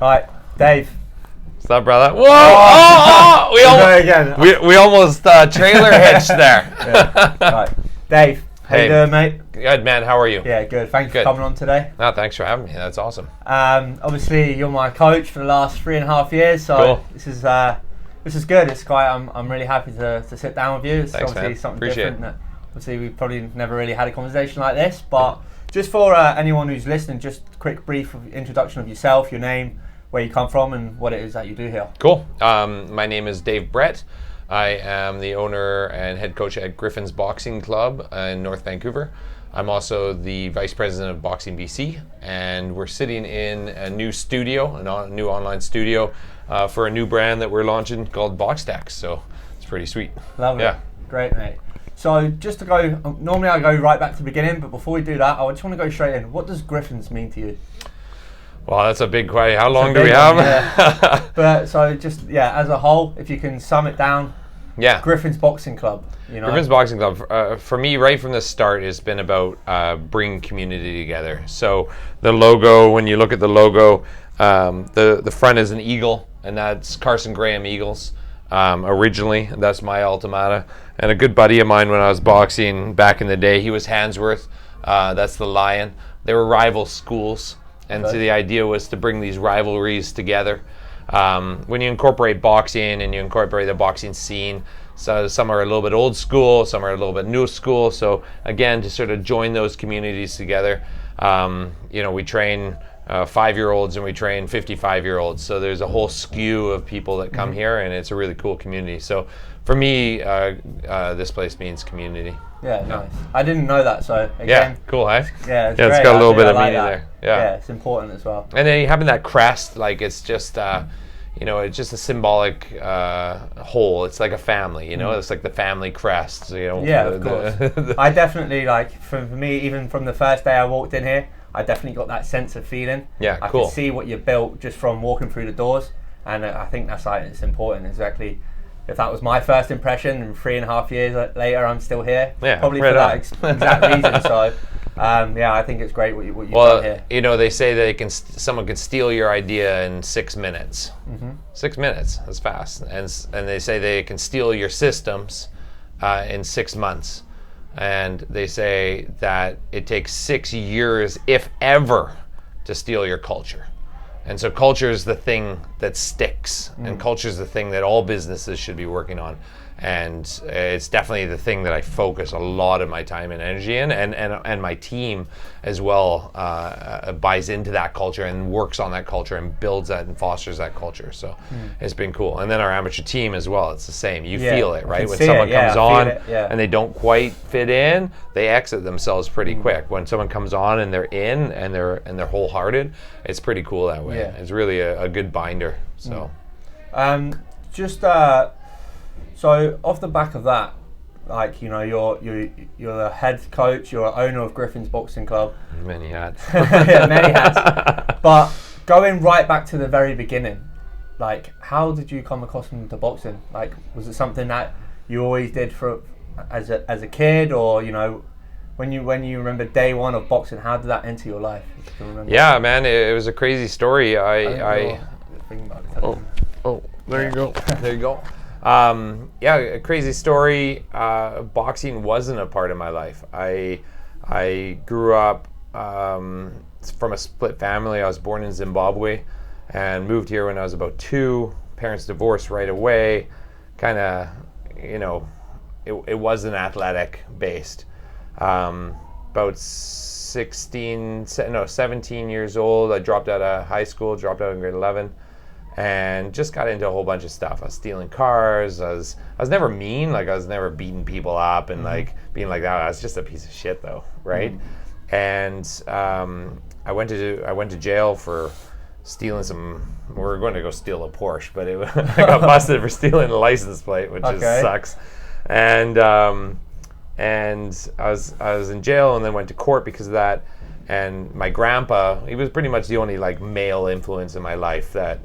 Right, Dave. What's up, brother? Whoa! We almost trailer hitched there. Yeah. Right, Dave. How you doing, mate? Good, man. How are you? Yeah, good. Thanks for coming on today. No, thanks for having me. That's awesome. Obviously, you're my coach for the last 3.5 years, so cool. This is good. It's quite. I'm really happy to sit down with you. It's thanks, obviously man. something Appreciate different. That obviously we've probably never really had a conversation like this, but just for anyone who's listening, just a quick brief introduction of yourself, your name, where you come from, and what it is that you do here. Cool. My name is Dave Brett. I am the owner and head coach at Griffins Boxing Club in North Vancouver. I'm also the vice president of Boxing BC, and we're sitting in a new studio, a new online studio for a new brand that we're launching called BoxTax. So it's pretty sweet. Love it. Yeah. Great, mate. So just to go, normally I go right back to the beginning, but before we do that, I just want to go straight in. What does Griffins mean to you? Well, that's a big question. How long do we have? Yeah. But so just, as a whole, if you can sum it down. Yeah. Griffins Boxing Club. Griffins Boxing Club, for me, right from the start, has been about bringing community together. So the logo, when you look at the logo, the front is an eagle, and that's Carson Graham Eagles. Originally, that's my alma. And a good buddy of mine when I was boxing back in the day, he was Handsworth. That's the lion. They were rival schools. And so the idea was to bring these rivalries together. When you incorporate boxing and you incorporate the boxing scene, so some are a little bit old school, some are a little bit new school. So again, to sort of join those communities together, we train 5-year-olds and we train 55-year-olds. So there's a whole skew of people that come here, and it's a really cool community. So for me, this place means community. Yeah, nice. I didn't know that, so again. Yeah, cool, hey? Yeah, it's got a little bit of meaning there. Yeah, it's important as well. And then having that crest, like it's just, it's just a symbolic whole. It's like a family, It's like the family crest, Yeah, of course. I definitely, for me, even from the first day I walked in here, I definitely got that sense of feeling. Yeah, I cool. could see what you built just from walking through the doors, and I think that's it's important. Exactly. If that was my first impression, and 3.5 years later, I'm still here. Yeah, probably right for that exact reason. So, I think it's great what you've done here. They say that someone can steal your idea in 6 minutes. 6 minutes, that's fast. And they say they can steal your systems in 6 months. And they say that it takes 6 years, if ever, to steal your culture. And so culture is the thing that sticks, and culture is the thing that all businesses should be working on. And it's definitely the thing that I focus a lot of my time and energy in, and my team as well buys into that culture and works on that culture and builds that and fosters that culture. So it's been cool. And then our amateur team as well, it's the same. You feel it, right? When someone comes on and they don't quite fit in, they exit themselves pretty quick. When someone comes on and they're in and they're wholehearted, it's pretty cool that way. It's really a good binder. So So off the back of that, you're the head coach, you're owner of Griffins Boxing Club. Many hats. Yeah, many hats. But going right back to the very beginning, how did you come across into boxing? Was it something that you always did as a kid, or when you remember day one of boxing, how did that enter your life? Yeah, man, it was a crazy story. There you go. There you go. A crazy story. Boxing wasn't a part of my life. I grew up from a split family. I was born in Zimbabwe and moved here when I was about 2. Parents divorced right away. Kind of, it wasn't athletic based. About 17 years old, I dropped out of high school, dropped out in grade 11. And just got into a whole bunch of stuff. I was stealing cars. I was never mean. I was never beating people up and being like that. I was just a piece of shit, though, right? And I went to jail for stealing some. We were going to go steal a Porsche, but I got busted for stealing a license plate, which just sucks. And I was in jail and then went to court because of that. And my grandpa, he was pretty much the only male influence in my life that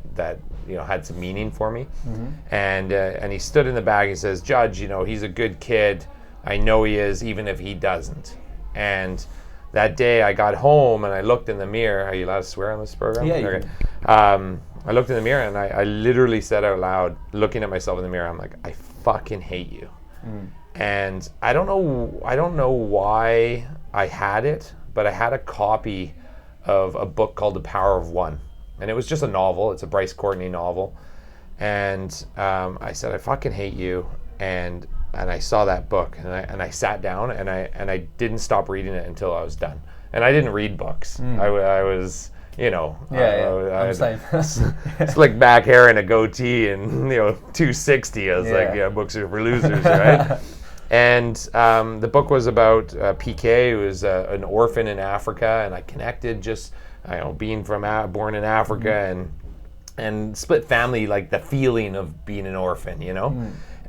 had some meaning for me. And he stood in the back and says, "Judge, he's a good kid. I know he is, even if he doesn't." And that day I got home and I looked in the mirror. Are you allowed to swear on this program? Yeah. Okay. I looked in the mirror and I literally said out loud, looking at myself in the mirror, I'm like, I fucking hate you. And I don't know why I had it, but I had a copy of a book called The Power of One. And it was just a novel. It's a Bryce Courtney novel. And I said, I fucking hate you. And I saw that book, and I sat down, and I didn't stop reading it until I was done. And I didn't read books. I was, you know, I'm same. Slick back hair and a goatee, and 260. I was like, yeah, books are for losers, right? And the book was about PK, who was an orphan in Africa, and I connected just, being born in Africa and split family, like the feeling of being an orphan,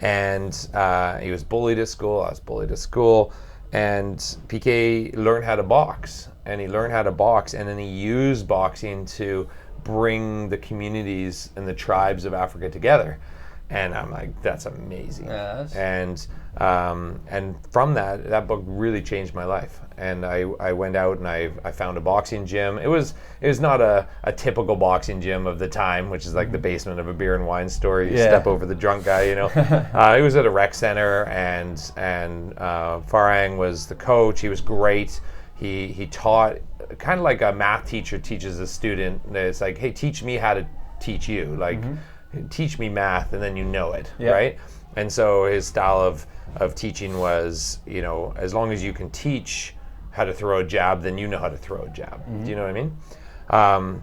And he was bullied at school. I was bullied at school. And PK learned how to box. And then he used boxing to bring the communities and the tribes of Africa together. And I'm like, that's amazing. Yes. And from that book really changed my life. And I went out and I found a boxing gym. It was not a typical boxing gym of the time, which is like the basement of a beer and wine store. You step over the drunk guy, It was at a rec center, and Farhang was the coach. He was great. He taught kind of like a math teacher teaches a student. It's like, hey, teach me how to teach you. Like, teach me math, and then you know it, right? And so his style of teaching was, as long as you can teach how to throw a jab, then you know how to throw a jab. Do you know what I mean?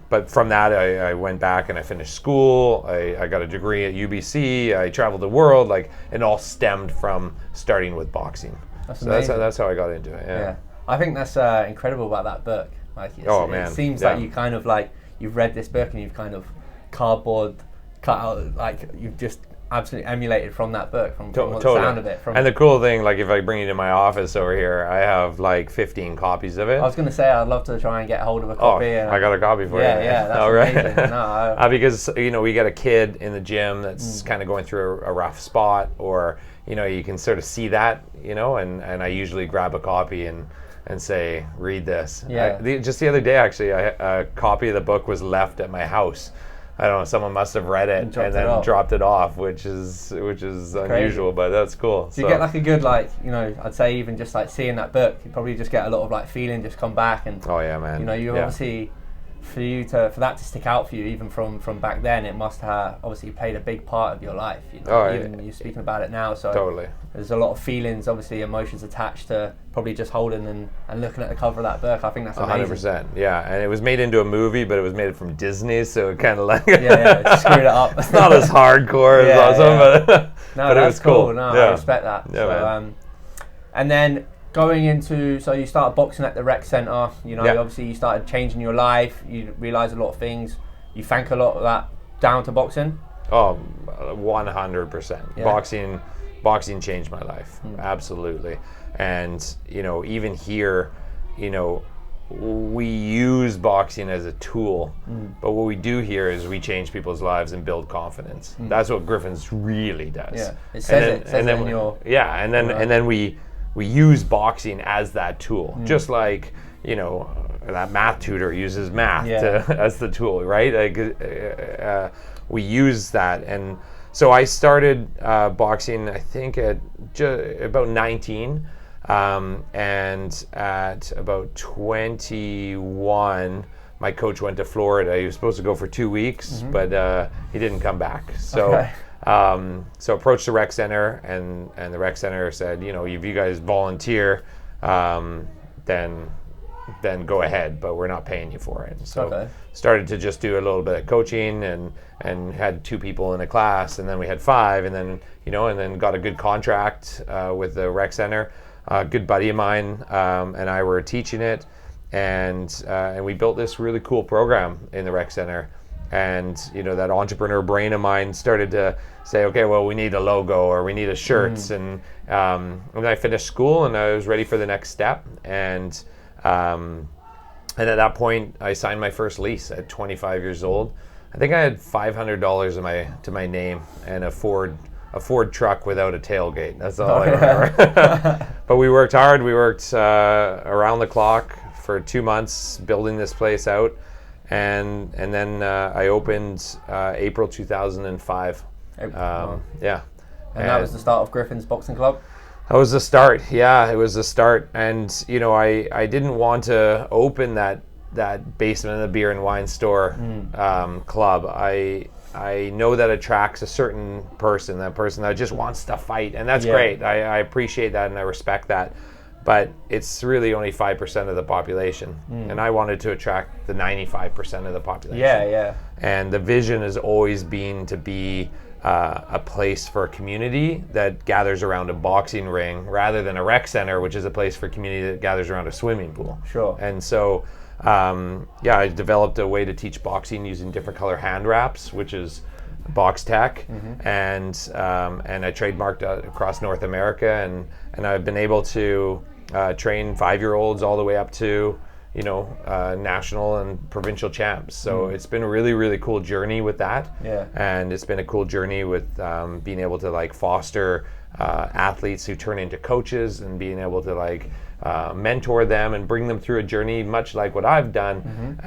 But from that, I went back and I finished school. I got a degree at UBC. I traveled the world. Like, it all stemmed from starting with boxing. That's how I got into it. Yeah. I think that's incredible about that book. Like, man. It seems like you kind of like you've read this book and you've kind of cardboard cut out, like you've just absolutely emulated from that book, from the sound of it. And the cool thing, like if I bring you to my office over here, I have like 15 copies of it. I was going to say I'd love to try and get hold of a copy. I got a copy for you. Yeah, that's amazing. No, because we get a kid in the gym that's kind of going through a rough spot, or you can sort of see that, and I usually grab a copy and say, read this. Just the other day, actually, a copy of the book was left at my house. I don't know, someone must have read it and then dropped it off, which is unusual, but that's cool. So you get like a good, I'd say even just like seeing that book, you probably just get a lot of like feeling just come back, and oh yeah, man. Obviously for that to stick out for you, even from back then, it must have obviously played a big part of your life. Even you're speaking about it now, so totally. There's a lot of feelings, obviously emotions attached to probably just holding and looking at the cover of that book. I think that's amazing. 100%, yeah. And it was made into a movie, but it was made from Disney, so it kind of like it screwed it up. It's not as hardcore as awesome, but no, it was cool. No, I respect that. Yeah, so, and then going into, so you started boxing at the rec centre. Obviously you started changing your life. You realised a lot of things. You thank a lot of that down to boxing. Oh, 100%. Boxing changed my life, absolutely. And even here, we use boxing as a tool, but what we do here is we change people's lives and build confidence. That's what Griffins really does. Yeah, it says it in your. Yeah, and then we use boxing as that tool, just like that math tutor uses math as the tool, right? Like we use that. And so I started boxing, I think at about 19, and at about 21, my coach went to Florida. He was supposed to go for 2 weeks, but he didn't come back. So, so approached the rec center, and the rec center said, if you guys volunteer, then go ahead, but we're not paying you for it. So started to just do a little bit of coaching, and had 2 people in a class, and then we had 5, and then and then got a good contract with the rec center. A good buddy of mine and I were teaching it, and we built this really cool program in the rec center. And that entrepreneur brain of mine started to say, okay, well, we need a logo, or we need a shirts, and then I finished school and I was ready for the next step, and at that point I signed my first lease at 25 years old. I think I had $500 to my name and a Ford truck without a tailgate. That's all I remember. But we worked hard. We worked around the clock for 2 months building this place out. and then I opened April 2005. Yeah. And that was the start of Griffins Boxing Club? That was the start. Yeah, it was the start. And, I didn't want to open that basement of the beer and wine store club. I know that attracts a certain person, that person that just wants to fight. And that's great. I appreciate that and I respect that. But it's really only 5% of the population. And I wanted to attract the 95% of the population. Yeah. And the vision has always been to be a place for a community that gathers around a boxing ring rather than a rec center, which is a place for community that gathers around a swimming pool. Sure. And so, I developed a way to teach boxing using different color hand wraps, which is box tech, and I trademarked across North America, and I've been able to train 5-year-olds all the way up to national and provincial champs. So it's been a really, really cool journey with that. Yeah. And it's been a cool journey with being able to foster athletes who turn into coaches and being able to mentor them and bring them through a journey much like what I've done.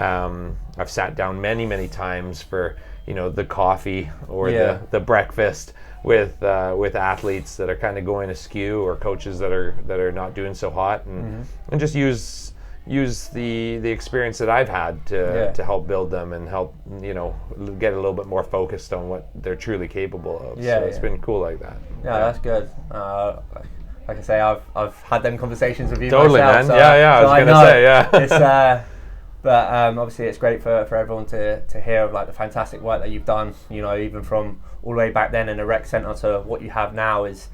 I've sat down many, many times for the coffee or the breakfast with athletes that are kind of going askew, or coaches that are not doing so hot, and just use the experience that I've had to help build them and help get a little bit more focused on what they're truly capable of. So it's been cool like that. Yeah, that's good. Like I say, I've had them conversations with you totally, myself. Man. So, I was gonna say, It's but obviously it's great for everyone to hear of the fantastic work that you've done. Even from all the way back then in the rec centre to what you have now is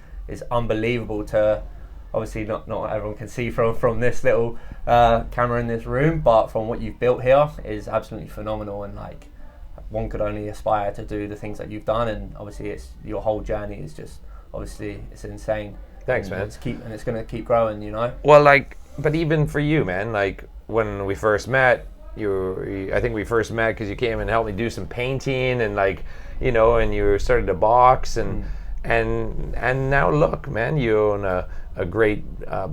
unbelievable. To obviously not everyone can see from this little camera in this room, but from what you've built here is absolutely phenomenal, and one could only aspire to do the things that you've done. And obviously it's your whole journey is just it's insane. Thanks, and man. It's going to keep growing. Well, but even for you, man, when we first met, I think we first met because you came and helped me do some painting, and and you started to box, and now look, man, you own a great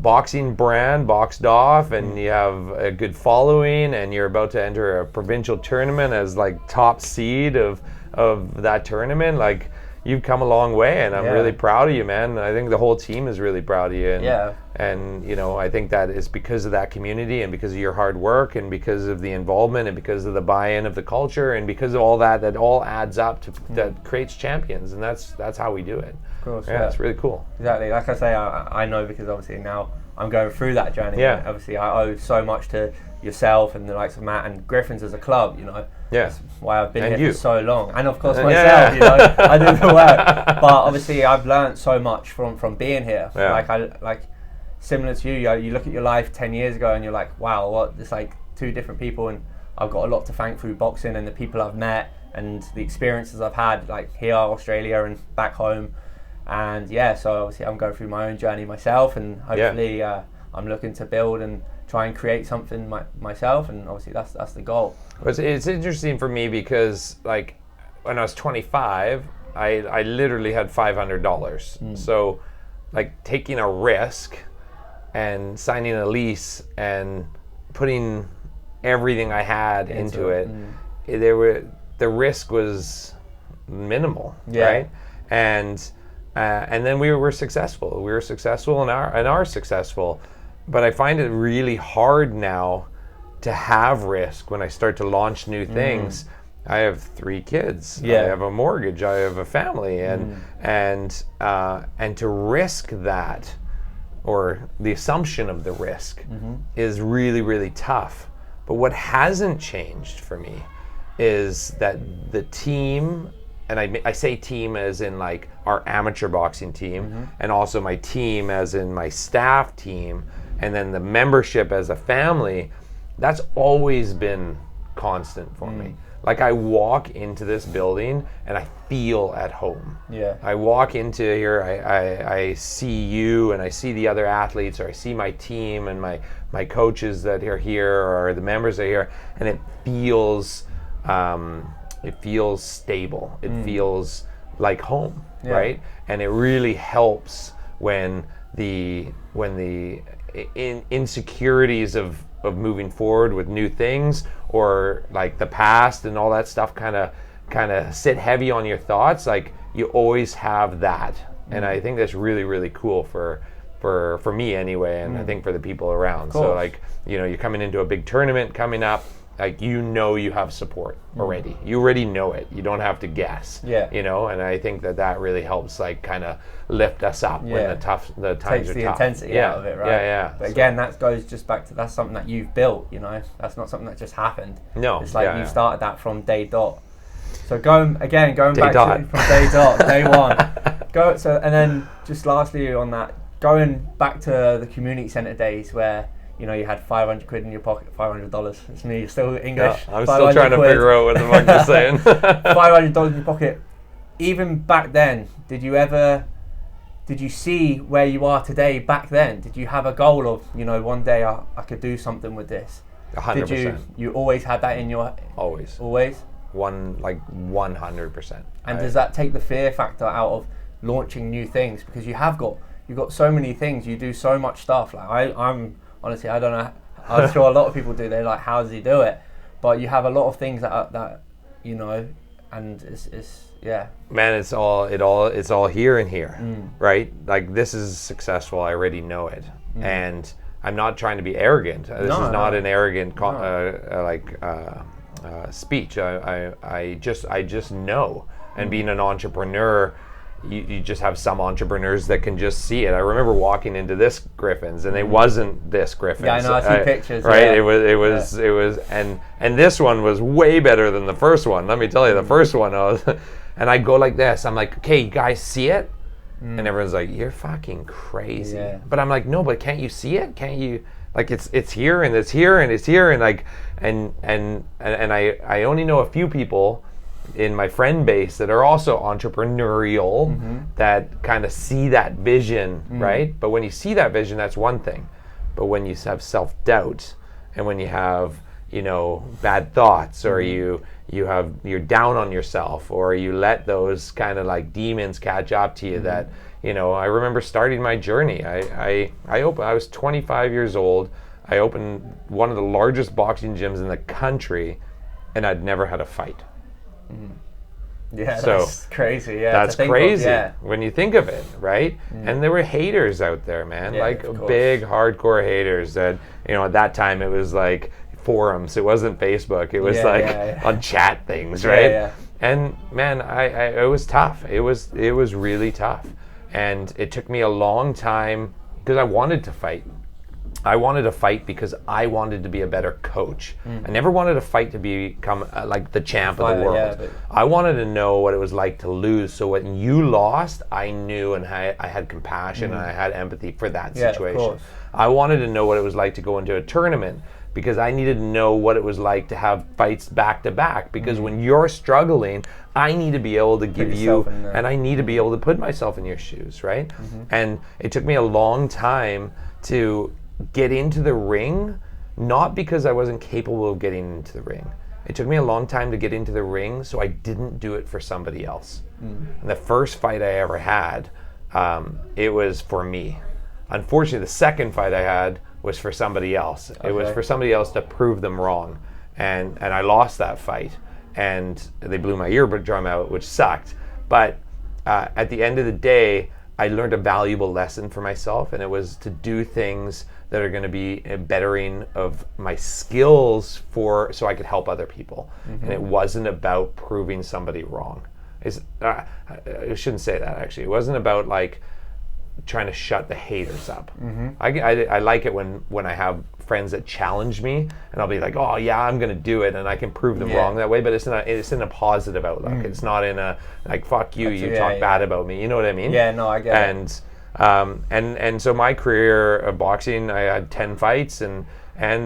boxing brand, Boxed Off, and you have a good following, and you're about to enter a provincial tournament as top seed of that tournament. You've come a long way, and I'm really proud of you, man. I think the whole team is really proud of you. And I think that is because of that community, and because of your hard work, and because of the involvement, and because of the buy-in of the culture, and because of all that all adds up to that creates champions, and that's how we do it. Of course, yeah, it's really cool. Exactly. Like I say, I know because obviously now I'm going through that journey. Yeah. Obviously, I owe so much to yourself and the likes of Matt and Griffins as a club. Yeah. That's why I've been and here you. for so long, and of course myself. I do the work, but obviously I've learned so much from being here. Yeah. Similar to you, you look at your life 10 years ago and you're like, wow, what? It's two different people, and I've got a lot to thank through boxing and the people I've met and the experiences I've had here, Australia, and back home. And so obviously I'm going through my own journey myself, and hopefully I'm looking to build and try and create something myself, and obviously that's the goal. It's interesting for me because when I was 25, I literally had $500. So taking a risk and signing a lease and putting everything I had into it, the risk was minimal, right? And then we were successful. We were successful and are successful. But I find it really hard now to have risk when I start to launch new things. I have 3 kids. I have a mortgage. I have a family, and to risk that, or the assumption of the risk, is really, really tough. But what hasn't changed for me is that the team, and I say team as in our amateur boxing team, and also my team as in my staff team, and then the membership as a family, that's always been constant for me. I walk into this building and I feel at home. Yeah. I walk into here, I see you, and I see the other athletes, or I see my team and my coaches that are here, or the members that are here, and it feels stable. It feels like home, right? And it really helps when the insecurities of of moving forward with new things, or like the past and all that stuff kind of sit heavy on your thoughts, like you always have that. And I think that's really, really cool for me anyway, and I think for the people around. So like, you know, you're coming into a big tournament coming up, like, you know, you have support already. You already know it. You don't have to guess. Yeah. You know, and I think that really helps, like, kind of lift us up when the times are tough. Takes the intensity out of it, right? Yeah. But again, that goes just back to, that's something that you've built, you know. That's not something that just happened. No. It's like you started that from day dot. So going back to from day dot, day one. And then just lastly on that, going back to the community centre days where, you know, you had 500 quid in your pocket, $500. It's me, still English. Yeah, I'm still trying to figure out what the fuck you're saying. $500 in your pocket. Even back then, did you see where you are today back then? Did you have a goal of, you know, one day I could do something with this? 100%. Did you always had that in your... Always. 100%. And does that take the fear factor out of launching new things? Because you've got so many things, you do so much stuff. Like I'm honestly, I don't know. I'm sure a lot of people do. They're like, how does he do it? But you have a lot of things that you know, and it's yeah. Man, it's all here and here, right? Like, this is successful. I already know it, and I'm not trying to be arrogant. This is not an arrogant speech. I just know. And being an entrepreneur, you just have some entrepreneurs that can just see it. I remember walking into this Griffins, and it wasn't this Griffins. Yeah, I know. I see pictures. Right? Yeah. It was, and this one was way better than the first one. Let me tell you, the first one, and I go like this. I'm like, okay, you guys see it? And everyone's like, you're fucking crazy. Yeah. But I'm like, no, but can't you see it? Can't you? Like, it's here and it's here and it's here, and like, and I only know a few people in my friend base that are also entrepreneurial, that kind of see that vision, right? But when you see that vision, that's one thing. But when you have self-doubt, and when you have, you know, bad thoughts, or you're down on yourself, or you let those kind of like demons catch up to you, that, you know, I remember starting my journey. I was 25 years old. I opened one of the largest boxing gyms in the country, and I'd never had a fight. Yeah, so that's crazy. Yeah, that's crazy when you think of it, right? And there were haters out there, man, like big hardcore haters that, you know, at that time it was like forums. It wasn't Facebook. It was on chat things, right? And man, it was tough. It was really tough, and it took me a long time because I wanted to fight. I wanted to fight because I wanted to be a better coach. I never wanted to fight to become like the champ of the world. I wanted to know what it was like to lose. So when you lost, I knew, and I had compassion and I had empathy for that situation. I wanted to know what it was like to go into a tournament, because I needed to know what it was like to have fights back to back. Because when you're struggling, I need to be able to give you, and I need to be able to put myself in your shoes, right? And it took me a long time to get into the ring, not because I wasn't capable of getting into the ring. It took me a long time to get into the ring, so I didn't do it for somebody else. And the first fight I ever had, it was for me. Unfortunately, the second fight I had was for somebody else. It was for somebody else to prove them wrong, and I lost that fight, and they blew my eardrum out, which sucked. But at the end of the day, I learned a valuable lesson for myself, and it was to do things that are going to be a bettering of my skills so I could help other people. And it wasn't about proving somebody wrong. I shouldn't say that, actually. It wasn't about like trying to shut the haters up. I like it when I have friends that challenge me, and I'll be like, oh yeah, I'm gonna do it, and I can prove them wrong that way. But it's in a positive outlook. It's not in a like, fuck you, you talk bad about me. You know what I mean? Yeah, no, I get it. And so my career of boxing, I had 10 fights, and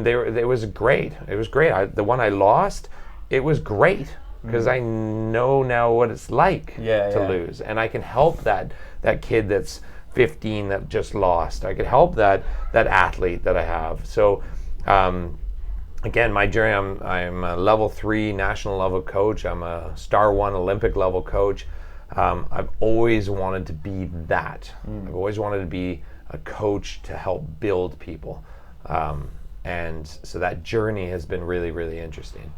it was great. It was great. The one I lost, it was great, because I know now what it's like to lose, and I can help that kid that's 15 that just lost. I could help that athlete that I have. So again, my journey, I'm a level 3 national level coach. I'm a star 1 Olympic level coach. I've always wanted to be that. I've always wanted to be a coach to help build people. And so that journey has been really, really interesting.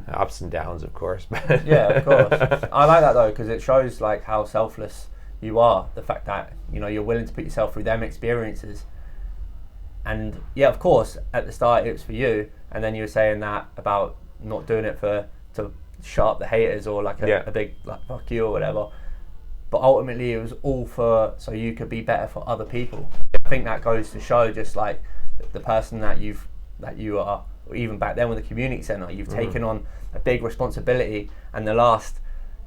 Ups and downs, of course. Yeah, of course. I like that though, because it shows like how selfless you are. The fact that, you know, you're willing to put yourself through them experiences. And yeah, of course, at the start it was for you, and then you were saying that about not doing it to shut up the haters or like a big like fuck you or whatever. But ultimately it was all so you could be better for other people. I think that goes to show just like the person that you are, or even back then with the community centre, you've taken on a big responsibility, and the last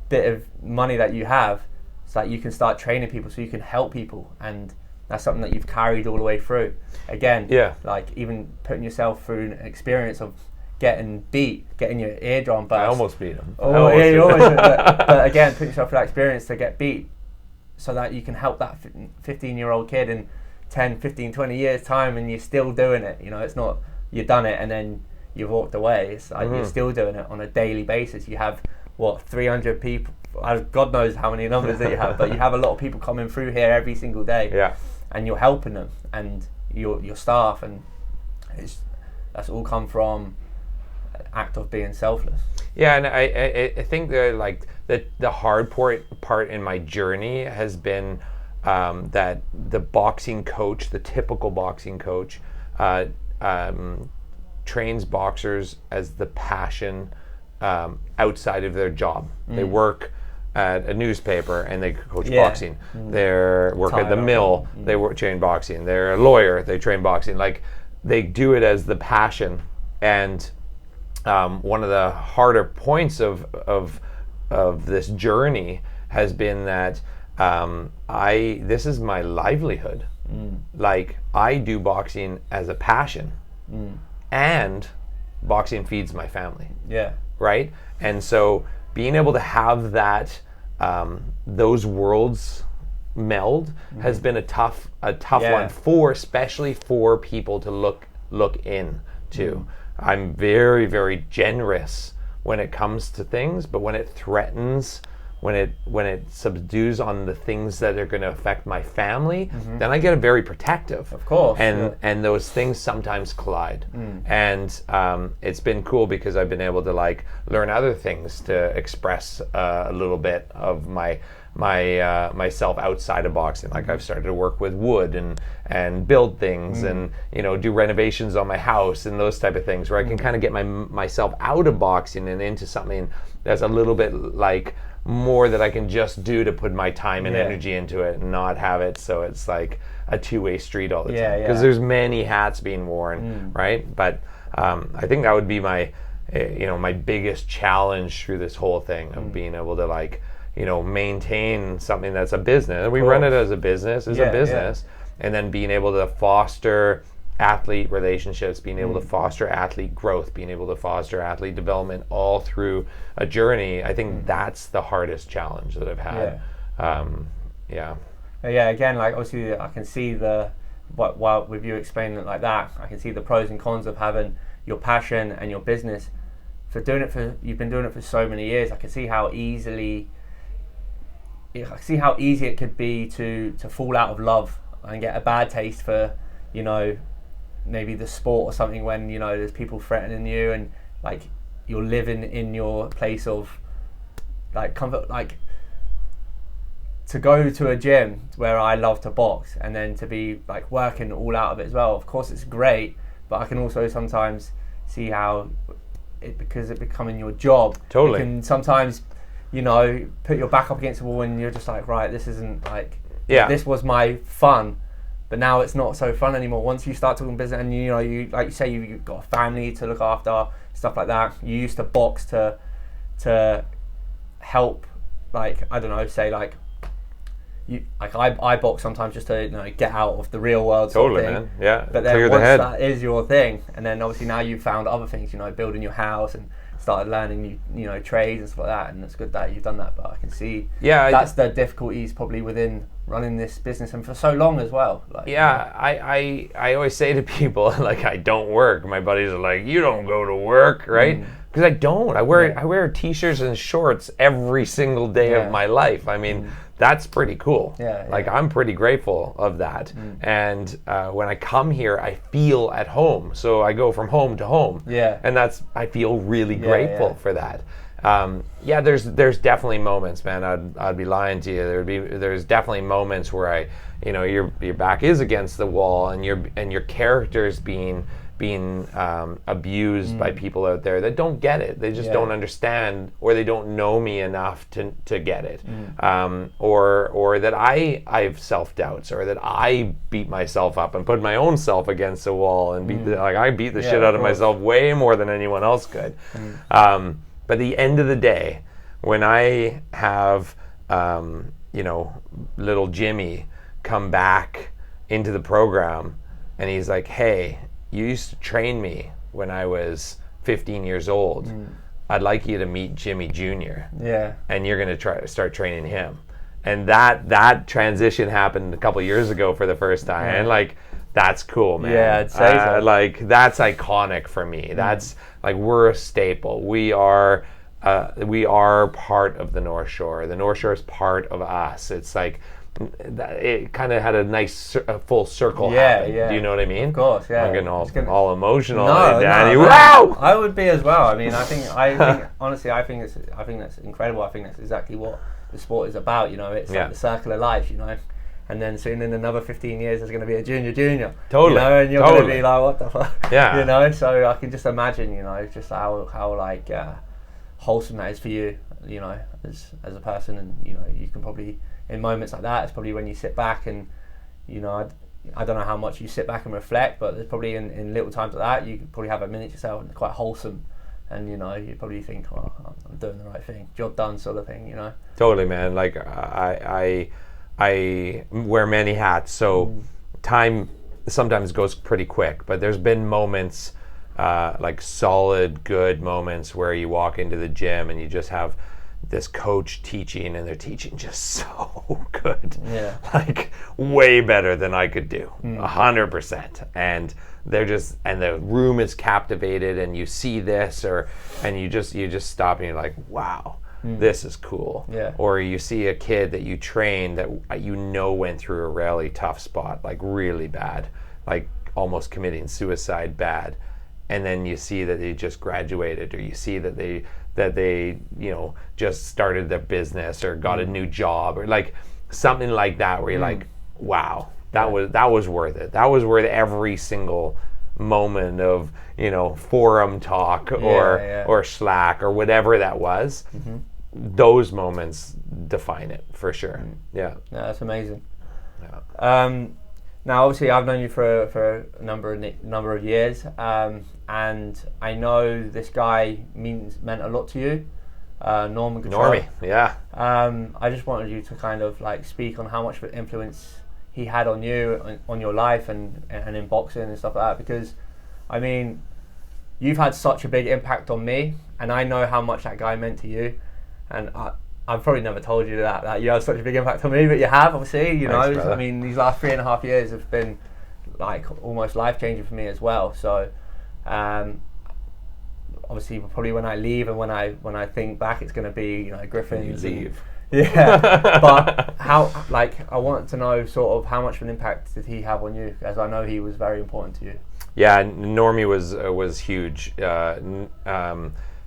bit of money that you have, so that you can start training people, so you can help people, and that's something that you've carried all the way through. Again, like even putting yourself through an experience of getting your eardrum burst. I almost beat him. Oh yeah, you always. But again, put yourself through that experience to get beat, so that you can help that 15-year-old kid in 10, 15, 20 years time, and you're still doing it. You know, it's not you've done it and then you've walked away. It's like you're still doing it on a daily basis. You have 300 people. God knows how many numbers that you have, but you have a lot of people coming through here every single day. Yeah. And you're helping them and your staff, and that's all come from an act of being selfless. Yeah, and I think the hard part in my journey has been that the boxing coach, the typical boxing coach, trains boxers as the passion outside of their job. They work at a newspaper and they coach boxing. They work at the mill, they train boxing. They're a lawyer, they train boxing. Like, they do it as the passion. And one of the harder points of this journey has been that this is my livelihood. Like, I do boxing as a passion, and boxing feeds my family. Yeah. Right? And so being able to have that, those worlds meld has been a tough one, especially for people to look into. I'm very, very generous when it comes to things, but when it threatens, when it subdues on the things that are going to affect my family, then I get very protective. Of course. And those things sometimes collide. And it's been cool because I've been able to like learn other things to express a little bit of myself outside of boxing. Like, I've started to work with wood and build things and, you know, do renovations on my house and those type of things, where I can kind of get myself out of boxing and into something that's a little bit like more that I can just do to put my time and energy into it, and not have it so it's like a two-way street all the time, because there's many hats being worn, right? But I think that would be my my biggest challenge through this whole thing of being able to like, you know, maintain something that's a business. We run it as a business, and then being able to foster athlete relationships, being able to foster athlete growth, being able to foster athlete development all through a journey. I think that's the hardest challenge that I've had. Again, like, obviously I can see while with you explaining it like that, I can see the pros and cons of having your passion and your business. You've been doing it for so many years. I can see how easy it could be to fall out of love and get a bad taste for, you know, maybe the sport or something, when, you know, there's people threatening you and like you're living in your place of like comfort. Like, to go to a gym where I love to box and then to be like working all out of it as well, of course it's great, but I can also sometimes see how because it becoming your job, you can sometimes, you know, put your back up against the wall and you're just like, right, this isn't like, this was my fun, but now it's not so fun anymore. Once you start talking business and, you know, you like you say, you've got a family to look after, stuff like that. You used to box to help, like, I don't know, say like, I box sometimes just to, you know, get out of the real world sort of thing. Man. Yeah. But then once that is your thing, and then obviously now you've found other things, you know, building your house and started learning new trades and stuff like that, and it's good that you've done that. But I can see that's the difficulties probably within running this business, and for so long as well. Like, I always say to people, like, I don't work. My buddies are like, you don't go to work, right? Because I don't. I wear t-shirts and shorts every single day of my life. I mean, that's pretty cool. Yeah, like yeah. I'm pretty grateful of that. And when I come here, I feel at home. So I go from home to home. Yeah. And I feel really grateful yeah. for that. There's definitely moments, man. I'd be lying to you. There's definitely moments where your back is against the wall, and your character's being abused by people out there that don't get it. They just don't understand, or they don't know me enough to get it. Or that I have self-doubts, or that I beat myself up and put my own self against the wall and I beat the shit out of myself way more than anyone else could. But at the end of the day, when I have little Jimmy come back into the program, and he's like, hey, you used to train me when I was 15 years old. I'd like you to meet Jimmy Jr. Yeah. And you're going to start training him. And that transition happened a couple years ago for the first time. And like, that's cool, man. Yeah, I'd say so. Like, that's iconic for me. That's like, we're a staple. We are part of the North Shore. The North Shore is part of us. It's like, it kind of had a nice full circle happen. Yeah. Do you know what I mean? Of course, yeah. I'm getting all emotional. No, Danny. no, Wow! I would be as well. I mean, I think honestly, I think that's incredible. I think that's exactly what the sport is about. It's like the circle of life. And then soon in another 15 years, there's going to be a junior. Totally. And you're going to be like, what the fuck? Yeah. So I can just imagine, just how like wholesome that is for you, as a person, and you can probably, in moments like that, it's probably when you sit back and, I don't know how much you sit back and reflect, but there's probably in little times like that, you could probably have a minute yourself and it's quite wholesome, and you probably think, well, I'm doing the right thing, job done, sort of thing. Totally, man. Like I wear many hats, so time sometimes goes pretty quick, but there's been moments, like solid good moments, where you walk into the gym and you just have this coach teaching, and they're teaching just so good. Yeah. Like way better than I could do. 100%. And and the room is captivated, and you see this, and you just stop and you're like, wow, this is cool. Yeah. Or you see a kid that you train that went through a really tough spot, like really bad, like almost committing suicide bad. And then you see that they just graduated, or you see that they just started their business or got a new job, or like something like that, where you're like, wow, that was worth it. That was worth every single moment of forum talk or Slack or whatever that was. Those moments define it for sure. Yeah, that's amazing. Yeah. Now, obviously, I've known you for a number of years, and I know this guy meant a lot to you, Normie, yeah. I just wanted you to kind of like speak on how much of an influence he had on you, on your life, and in boxing and stuff like that. Because, I mean, you've had such a big impact on me, and I know how much that guy meant to you, and I've probably never told you that you had such a big impact on me, but you have, obviously. Thanks, brother. I mean, these last 3.5 years have been like almost life changing for me as well. So, obviously, probably when I leave and when I think back, it's going to be Griffins. You leave. Yeah, but I wanted to know sort of how much of an impact did he have on you, as I know he was very important to you. Yeah, Normie was huge.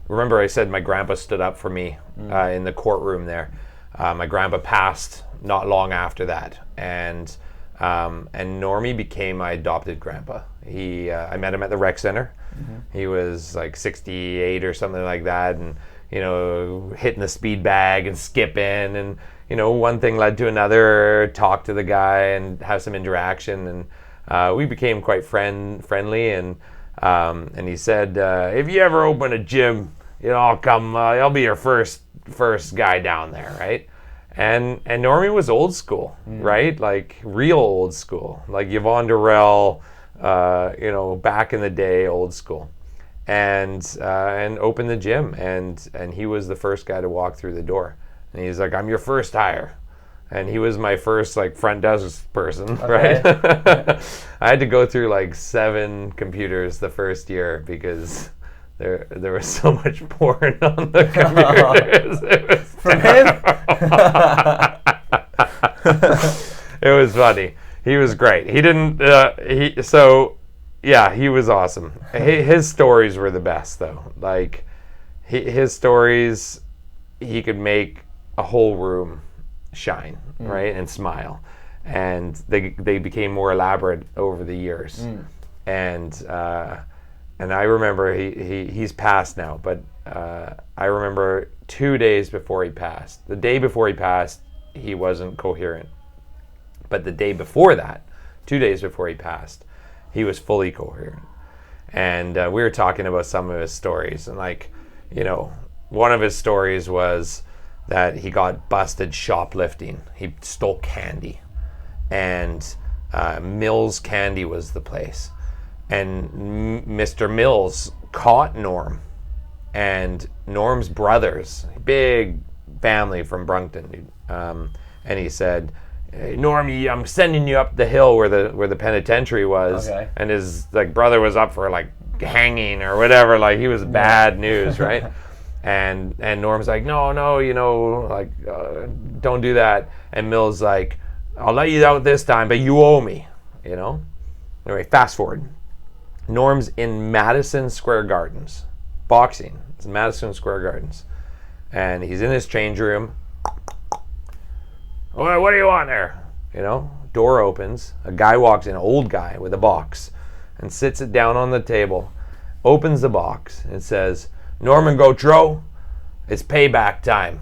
Remember I said my grandpa stood up for me in the courtroom there. My grandpa passed not long after that, and Normie became my adopted grandpa. I met him at the rec center. He was like 68 or something like that, and hitting the speed bag and skipping, and one thing led to another. Talk to the guy and have some interaction, and we became quite friendly. And he said, if you ever open a gym, I'll come. I'll be your first guy down there, right? And Normie was old school, right? Like real old school, like Yvonne Durrell, back in the day, old school, and opened the gym, and he was the first guy to walk through the door, and he's like, I'm your first hire. And he was my first like front desk person, right? I had to go through like 7 computers the first year because there was so much porn on the computers. From him? It was funny. He was great. He didn't. He was awesome. His stories were the best, though. Like his stories, he could make a whole room shine, right, and smile, and they became more elaborate over the years, and I remember he's passed now, but I remember 2 days before he passed. The day before he passed, he wasn't coherent. But the day before that, 2 days before he passed, he was fully coherent. And we were talking about some of his stories. And one of his stories was that he got busted shoplifting. He stole candy. And Mills Candy was the place. And Mr. Mills caught Norm. And Norm's brothers, big family from Brunkton. And he said, "Hey, Norm, I'm sending you up the hill where the penitentiary was." Okay. And his brother was up for hanging or whatever. He was bad news, right? and Norm's like, no, don't do that. And Mill's like, "I'll let you out this time, but you owe me, Anyway, fast forward. Norm's in Madison Square Gardens, boxing. It's Madison Square Gardens, and he's in his change room. What do you want there? Door opens. A guy walks in, an old guy with a box, and sits it down on the table, opens the box, and says, "Norman Gautreau, it's payback time."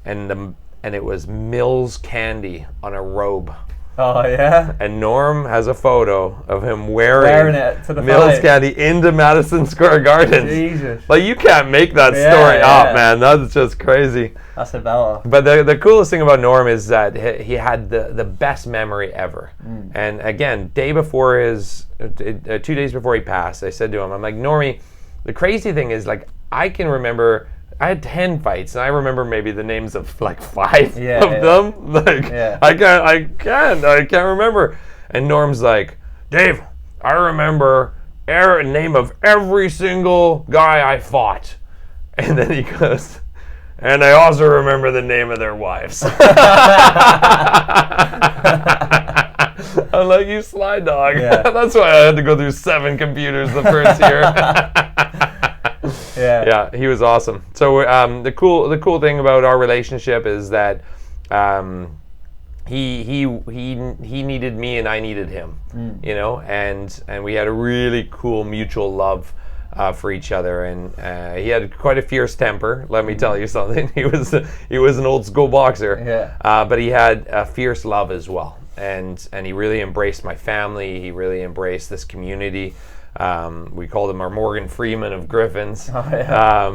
And it was Mills Candy on a robe. Oh, yeah? And Norm has a photo of him wearing it to the Mills fight. Candy into Madison Square Gardens. Jesus. You can't make that story up, man. That's just crazy. That's a bella. But the coolest thing about Norm is that he had the best memory ever. And again, 2 days before he passed, I said to him, I'm like, "Normie, the crazy thing is I can remember, I had 10 fights, and I remember maybe the names of 5 of them. I can't remember." And Norm's like, "Dave, I remember the name of every single guy I fought." And then he goes, "And I also remember the name of their wives." I'm like, "You sly dog." Yeah. That's why I had to go through 7 computers the first year. Yeah, he was awesome. So the cool thing about our relationship is that he needed me and I needed him, and we had a really cool mutual love for each other, and he had quite a fierce temper. Let me tell you something. He was an old school boxer, but he had a fierce love as well, and he really embraced my family. He really embraced this community. We called him our Morgan Freeman of Griffins. Oh, yeah.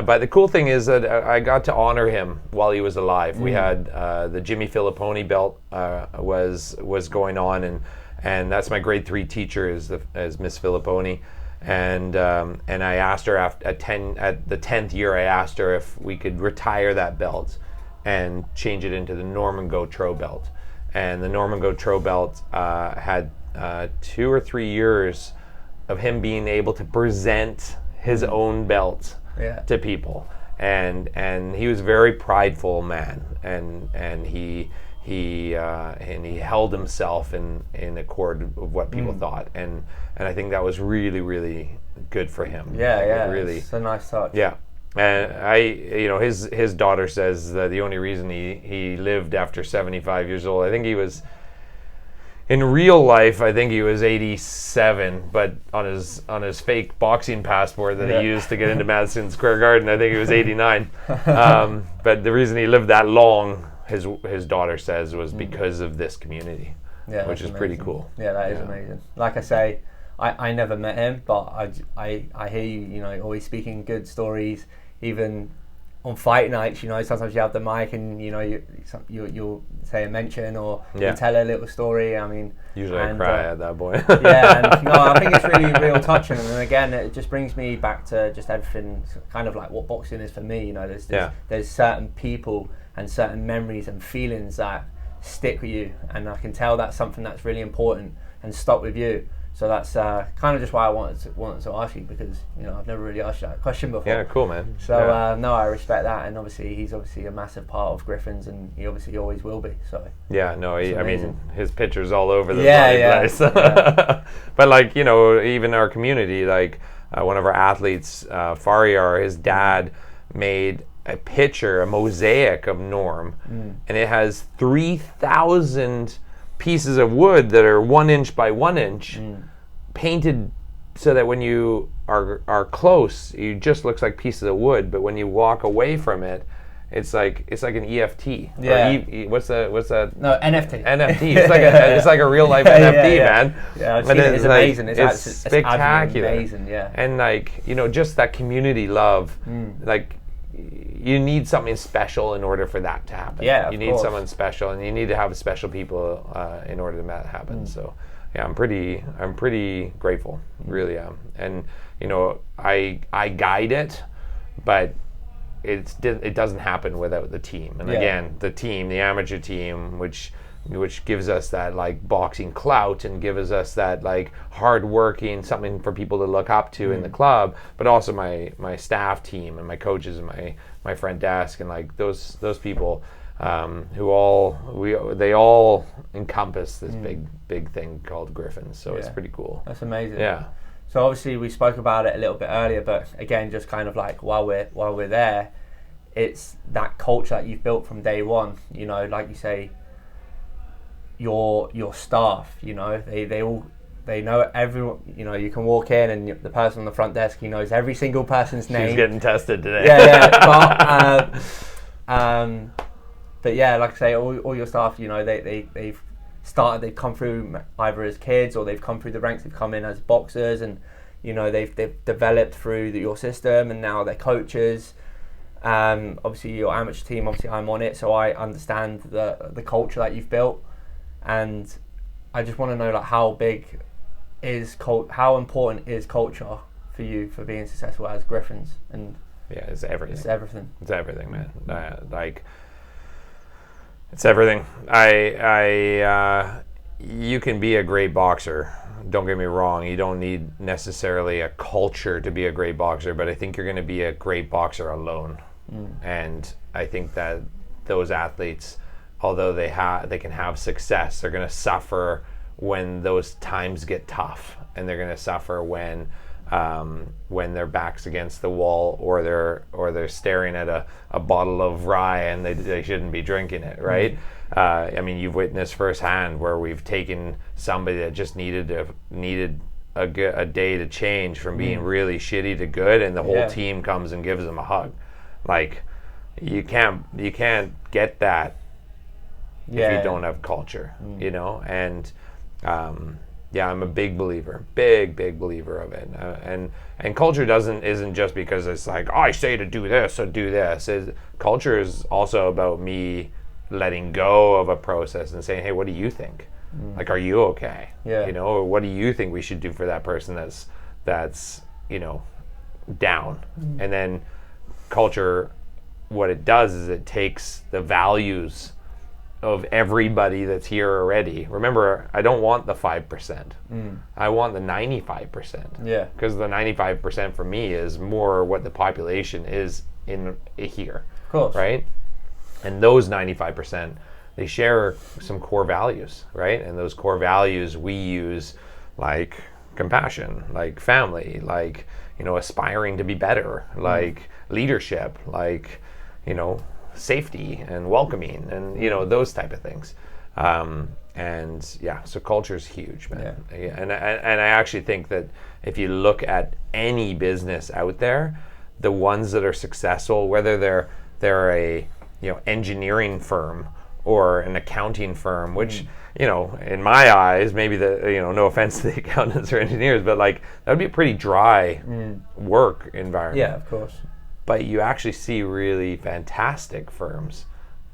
But the cool thing is that I got to honor him while he was alive. We had the Jimmy Filipponi belt was going on, and that's my grade 3 teacher is Miss Filipponi. And I asked her at the 10th year, I asked her if we could retire that belt and change it into the Norman Gautreau belt. And the Norman Gautreau belt had 2 or 3 years of him being able to present his own belt to people, and he was a very prideful man, and he held himself in accord of what people thought, and I think that was really, really good for him. Really, it's a nice touch. Yeah. And his daughter says that the only reason he lived after 75 years old, I think he was, in real life, I think he was 87, but on his fake boxing passport that he used to get into Madison Square Garden, I think he was 89. But the reason he lived that long, his daughter says, was because of this community, which is pretty cool. Yeah, that is amazing. Like I say, I never met him, but I hear you, always speaking good stories, even on fight nights, sometimes you have the mic and you'll say a mention or you tell a little story. I mean, usually I cry at that point. I think it's really real touching, and again, it just brings me back to just everything, kind of like what boxing is for me. There's certain people and certain memories and feelings that stick with you, and I can tell that's something that's really important and stuck with you. So that's kind of just why I wanted to ask you, because I've never really asked you that question before. Yeah, cool, man. So no, I respect that, and obviously he's obviously a massive part of Griffins, and he obviously always will be. So yeah, no, I mean his pictures all over the place. Yeah. But like even our community, like one of our athletes, Faryar, his dad made a picture, a mosaic of Norm, and it has 3,000 pieces of wood that are 1 inch by 1 inch, painted so that when you are close, it just looks like pieces of wood, but when you walk away from it, it's like an EFT. Yeah. Or what's that? No, NFT. NFT. It's like a real life NFT, man. Yeah, I've seen it. It's amazing. It's spectacular. Amazing, yeah. And like just that community love, like. You need something special in order for that to happen. Yeah, you need someone special, and you need to have special people in order to make that happen. So, yeah, I'm pretty grateful, really am. And I guide it, but it doesn't happen without the team. And again, the amateur team, which gives us that like boxing clout and gives us that like hard working, something for people to look up to in the club, but also my staff team and my coaches and my front desk and like those people they all encompass this big thing called Griffins. So it's pretty cool. That's amazing. Yeah. So obviously we spoke about it a little bit earlier, but again, just kind of like while we're there, it's that culture that you've built from day one. Like you say, your staff, they know everyone. You can walk in and the person on the front desk, he knows every single person's name. She's getting tested today. Yeah. But yeah, like I say, all your staff, they've come through either as kids or they've come through the ranks. They've come in as boxers, and they've developed through your system, and now they're coaches. Obviously your amateur team, obviously I'm on it, so I understand the culture that you've built. And I just want to know, like, how important is culture for you for being successful as Griffins? And yeah, it's everything. It's everything. It's everything, man. It's everything. You can be a great boxer. Don't get me wrong. You don't need necessarily a culture to be a great boxer, but I think you're going to be a great boxer alone. And I think that those athletes, although they can have success, they're going to suffer when those times get tough, and they're going to suffer when their back's against the wall, or they're staring at a bottle of rye and they shouldn't be drinking it, right? I mean, you've witnessed firsthand where we've taken somebody that just needed a day to change from being really shitty to good, and the whole team comes and gives them a hug. Like, you can't get that if you don't have culture, and I'm a big believer of it, and culture isn't just because it's like, I say to do this, so do this. Culture is also about me letting go of a process and saying, hey, what do you think? Like, are you okay? Or what do you think we should do for that person that's down? And then culture, what it does is it takes the values of everybody that's here already. Remember, I don't want the 5%. I want the 95%. Yeah. Because the 95% for me is more what the population is in here. Of course. Right? And those 95%, they share some core values, right? And those core values we use, like compassion, like family, like, aspiring to be better, like leadership, like, safety and welcoming, and those type of things. So culture is huge, man. And I actually think that if you look at any business out there, the ones that are successful, whether they're a engineering firm or an accounting firm, which in my eyes, maybe no offense to the accountants or engineers, but like that would be a pretty dry work environment. Yeah, of course. But you actually see really fantastic firms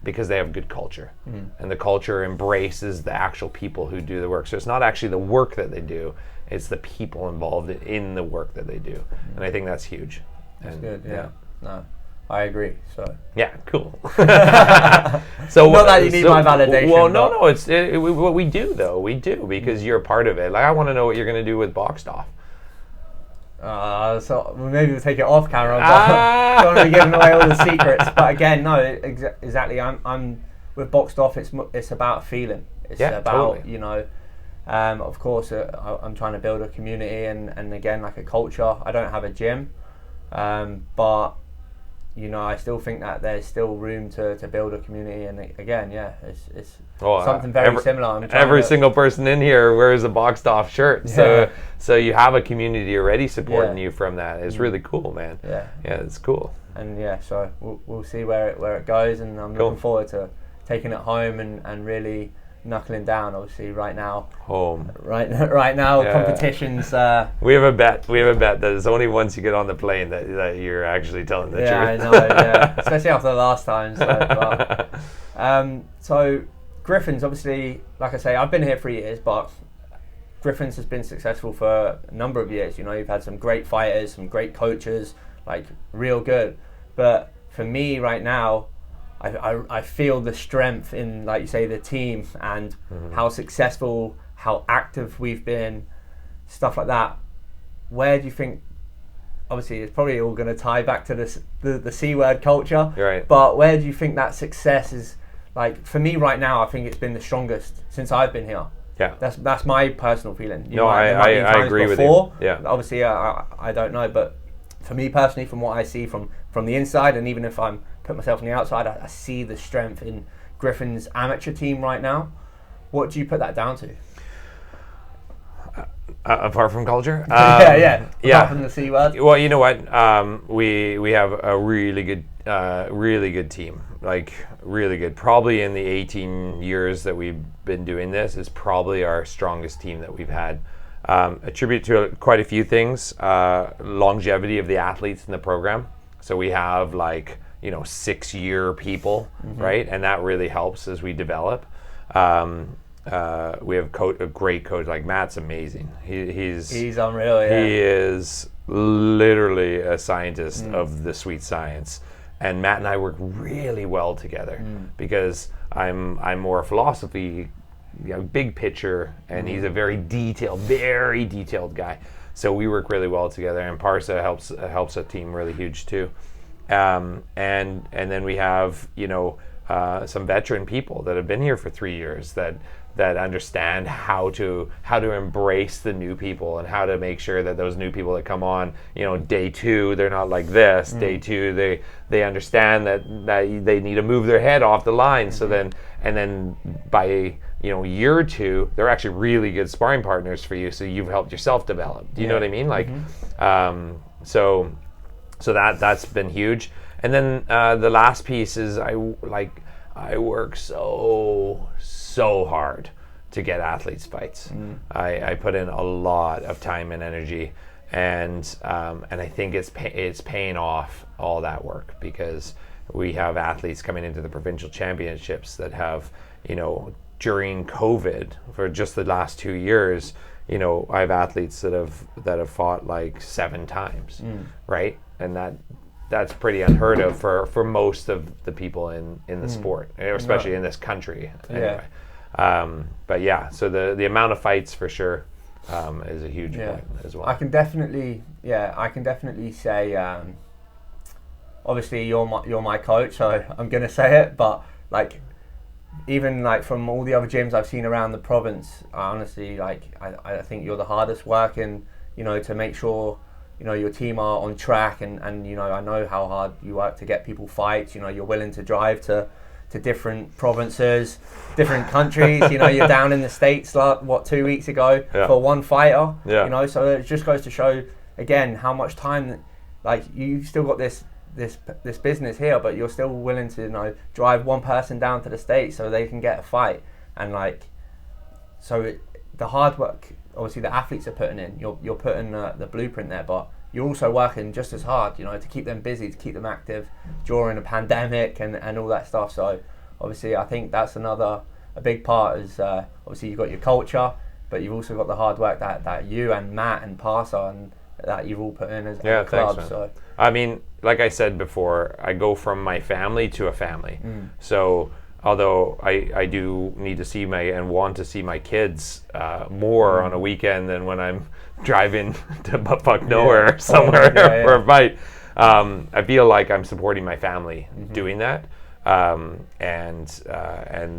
because they have good culture. And the culture embraces the actual people who do the work. So it's not actually the work that they do, it's the people involved in the work that they do. And I think that's huge. That's good, yeah. No, I agree. So yeah, cool. So not that you need my validation. Well, no, it's what we do though. We do because you're a part of it. Like I want to know what you're going to do with Boxed Off. So maybe we'll take it off camera. But don't want to be giving away all the secrets. But again, no, exactly. I'm with Boxed Off. It's about feeling. It's about totally. Of course, I'm trying to build a community and again like a culture. I don't have a gym, but I still think that there's still room to build a community. And again, it's something very similar. Every single person in here wears a Boxed Off shirt, so you have a community already supporting you from that. It's really cool, man. Yeah, it's cool. And so we'll see where it goes, and I'm looking forward to taking it home and really knuckling down. Obviously, right now, competitions. We have a bet that it's only once you get on the plane that you're actually telling the truth. Yeah, I know. Yeah, especially after the last time. So Griffins, obviously, like I say, I've been here 3 years, but Griffins has been successful for a number of years. You've had some great fighters, some great coaches, like real good. But for me right now, I feel the strength in, like you say, the team and how successful, how active we've been, stuff like that. Where do you think? Obviously, it's probably all going to tie back to the C word culture. Right. But where do you think that success is? Like for me right now, I think it's been the strongest since I've been here. Yeah. That's my personal feeling. I agree with you. Yeah. Obviously, I don't know, but for me personally, from what I see from the inside, and even if I'm put myself on the outside, I see the strength in Griffin's amateur team right now. What do you put that down to? Apart from culture? Apart from the C word? Well, you know what? We have a really good team. Like, really good. Probably in the 18 years that we've been doing this is probably our strongest team that we've had. Attribute to quite a few things. Longevity of the athletes in the program. So we have 6-year people, right? And that really helps as we develop. We have a great coach, like Matt's amazing. He's unreal. Yeah. He is literally a scientist of the sweet science. And Matt and I work really well together because I'm more philosophy, big picture, and he's a very detailed guy. So we work really well together, and Parsa helps a team really huge too. And then we have some veteran people that have been here for 3 years that understand how to embrace the new people and how to make sure that those new people that come on, day 2 they're not like this. Day 2 they understand that they need to move their head off the line. So then by year 2 they're actually really good sparring partners for you. So you've helped yourself develop. Do you know what I mean? Like, so that's been huge. And then the last piece is I work so hard to get athletes fights. I put in a lot of time and energy, and I think it's paying off all that work, because we have athletes coming into the provincial championships that have, during COVID for just the last 2 years, I have athletes that have fought 7 times, right? And that's pretty unheard of for most of the people in the sport, especially in this country. Anyway. But yeah, so the amount of fights for sure is a huge point as well. I can definitely say, obviously you're my coach, so I'm gonna say it, but even from all the other gyms I've seen around the province, honestly, I think you're the hardest working, to make sure your team are on track, and I know how hard you work to get people fights. You're willing to drive to different provinces, different countries. You're down in the States 2 weeks ago for one fighter. So it just goes to show again how much time you've still got this business here, but you're still willing to drive one person down to the States so they can get a fight. And the hard work, obviously the athletes are putting in, you're putting the blueprint there, but you're also working just as hard, to keep them busy, to keep them active during a pandemic and all that stuff. So obviously I think that's a big part is obviously you've got your culture, but you've also got the hard work that you and Matt and Parsa that you've all put in as Yeah, a club. thanks, man. So I mean, like I said before, I go from my family to a family. So although I do need to see and want to see my kids more on a weekend than when I'm driving to butt nowhere somewhere for a fight, I feel like I'm supporting my family doing that. And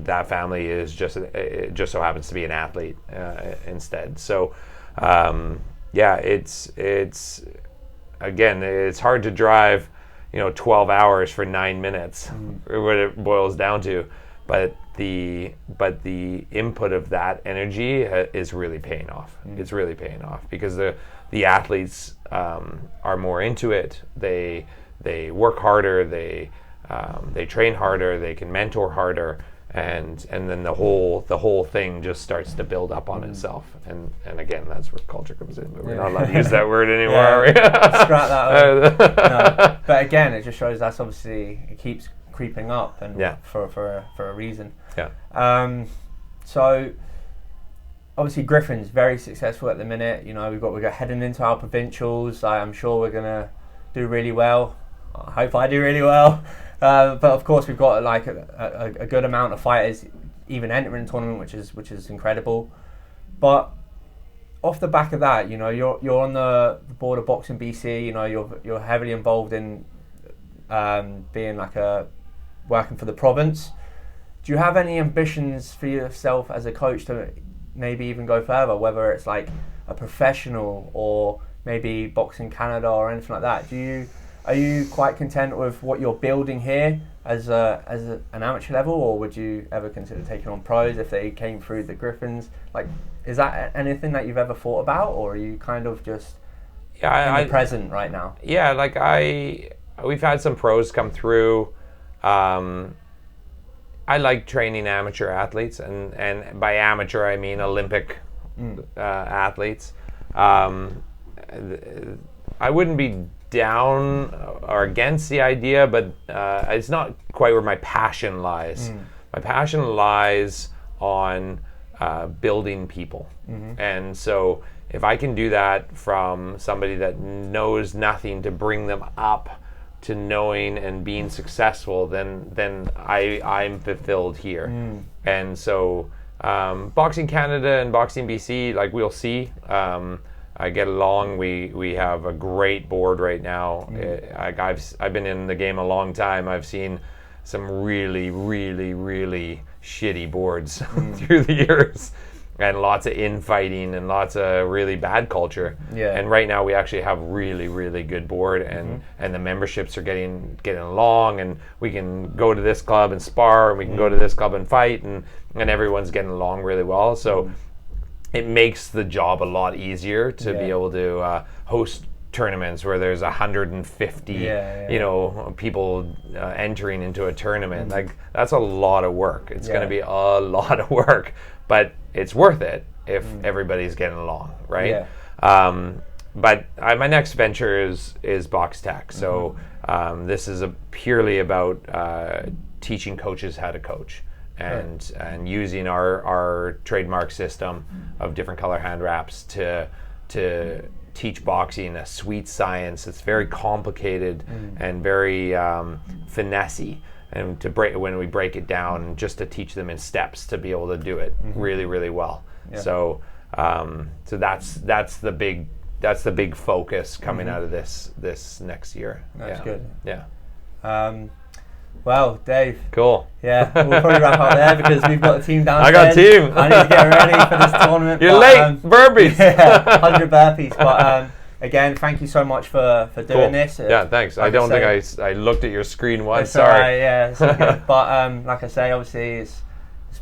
that family is it just so happens to be an athlete instead. So it's hard to drive 12 hours for 9 minutes, what it boils down to, but the input of that energy is really paying off. It's really paying off because the athletes are more into it. They work harder, they train harder, they can mentor harder, and then the whole thing just starts to build up on itself. And again, that's where culture comes in. But we're not allowed to use that word anymore, are we? Scrap that. No. But again, it just shows that's obviously it keeps creeping up, and for a reason. Yeah. So obviously Griffins very successful at the minute. We're heading into our provincials. I'm sure we're gonna do really well. I hope I do really well. But of course we've got like a good amount of fighters even entering the tournament, which is incredible. But off the back of that, you're on the board of Boxing BC. You're heavily involved in being working for the province. Do you have any ambitions for yourself as a coach to maybe even go further, whether it's like a professional or maybe Boxing Canada or anything like that? Are you quite content with what you're building here as an amateur level, or would you ever consider taking on pros if they came through the Griffins? Like, is that anything that you've ever thought about, or are you kind of just in the present right now? Yeah, we've had some pros come through. I like training amateur athletes, and by amateur I mean Olympic athletes. I wouldn't be down or against the idea, but it's not quite where my passion lies. My passion lies on building people. And so if I can do that from somebody that knows nothing to bring them up to knowing and being successful, then I'm fulfilled here. And so Boxing Canada and Boxing BC, like, we'll see. I get along. We have a great board right now. I've been in the game a long time. I've seen some really, really, really shitty boards through the years, and lots of infighting and lots of really bad culture. And right now we actually have really, really good board, and the memberships are getting along, and we can go to this club and spar, and we can go to this club and fight, and everyone's getting along really well. So it makes the job a lot easier to be able to host tournaments where there's 150 people entering into a tournament. Like, that's a lot of work. It's going to be a lot of work, but it's worth it if everybody's getting along, right? But my next venture is Box Tech. So this is purely about teaching coaches how to coach. And using our trademark system of different color hand wraps to teach boxing a sweet science. It's very complicated and very finessey, and when we break it down, just to teach them in steps to be able to do it really, really well. So that's the big focus coming out of this next year. That's good. Yeah. Well, Dave. Cool. Yeah, we'll probably wrap up there because we've got a team downstairs. I got a team. I need to get ready for this tournament. You're late. Burpees. 100 burpees. But again, thank you so much for doing this. Yeah, thanks. I don't think I looked at your screen once. Sorry. Right, yeah, it's good. But like I say, obviously it's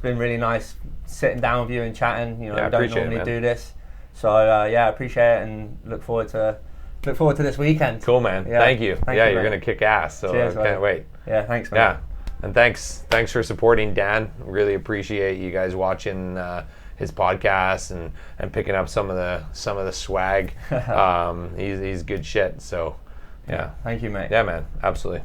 been really nice sitting down with you and chatting. We don't normally do this. So I appreciate it and look forward to this weekend. Cool, man. Yeah. Thank you. Thank you, you're gonna kick ass. So cheers, I can't wait. Yeah, thanks, man. Yeah, and thanks for supporting Dan. Really appreciate you guys watching his podcast and picking up some of the swag. He's good shit. So yeah. Thank you, mate. Yeah, man. Absolutely.